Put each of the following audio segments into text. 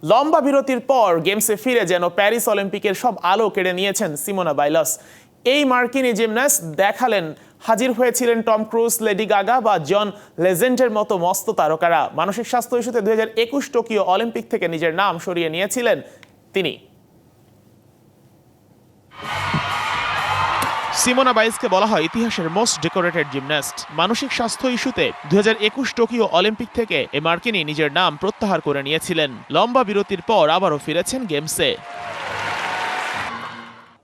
লম্বা বিরতির পর গেমসে ফিরে যেন প্যারিস অলিম্পিকের সব আলো কেড়ে নিয়েছেন সিমোনা বাইলস। এই মার্কিনী জিমন্যাস্ট দেখালেন হাজির হয়েছিলেন টম ক্রুজ, লেডি গাগা বা জন লেজেন্ডের মতো মস্ত তারকারা। মানসিক স্বাস্থ্য ইস্যুতে 2021 টোকিও অলিম্পিক থেকে নিজের নাম সরিয়ে নিয়েছিলেন তিনি। সিমোনা বাইলসকে বলা হয় ইতিহাসের মোস্ট ডেকোরেটেড জিমন্যাস্ট। মানসিক স্বাস্থ্য ইস্যুতে 2021 টোকিও অলিম্পিক থেকে এ মার্কিনী নিজের নাম প্রত্যাহার করে নিয়েছিলেন। লম্বা বিরতির পর আবারও ফিরেছেন গেমসে।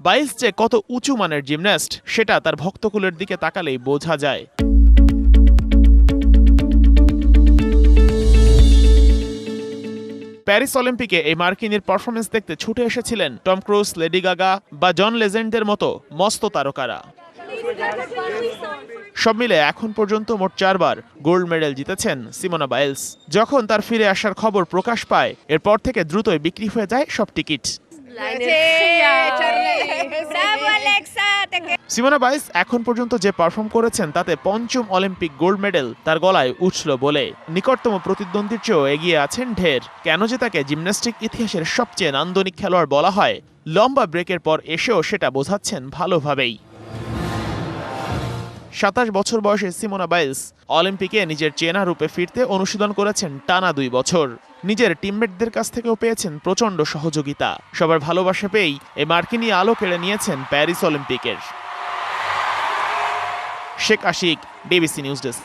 বাইলস যে কত উঁচু মানের জিমন্যাস্ট সেটা তার ভক্তকুলের দিকে তাকালেই বোঝা যায়। প্যারিস অলিম্পিকে এই মার্কিনীর পারফরমেন্স দেখতে ছুটে এসেছিলেন টম ক্রুজ, লেডি গাগা বা জন লেজেন্ডদের মতো মস্ত তারকারা। সব মিলে এখন পর্যন্ত মোট 4 বার গোল্ড মেডেল জিতেছেন সিমোনা বাইলস। যখন তার ফিরে আসার খবর প্রকাশ পায় এরপর থেকে দ্রুতই বিক্রি হয়ে যায় সব টিকিট। সিমোনা বাইলস এখন পর্যন্ত যে পারফর্ম করেছেন তাতে 5ম অলিম্পিক গোল্ড মেডেল তার গলায় উঠল বলে নিকটতম প্রতিদ্বন্দ্বীর চেয়েও এগিয়ে আছেন ঢের। কেন যে তাকে জিমন্যাস্টিক ইতিহাসের সবচেয়ে নান্দনিক খেলোয়াড় বলা হয়, লম্বা ব্রেকের পর এসেও সেটা বোঝাচ্ছেন ভালোভাবেই। 27 বছর বয়সে সিমোনা বাইলস অলিম্পিকে নিজের চেনা রূপে ফিরতে অনুশীলন করেছেন টানা 2 বছর। নিজের টিমমেটদের কাছ থেকেও পেয়েছেন প্রচণ্ড সহযোগিতা। সবার ভালোবাসা পেয়েই এই মার্কিনী আলো কেড়ে নিয়েছেন প্যারিস অলিম্পিকের। Sheikh Ashik, DBC news desk.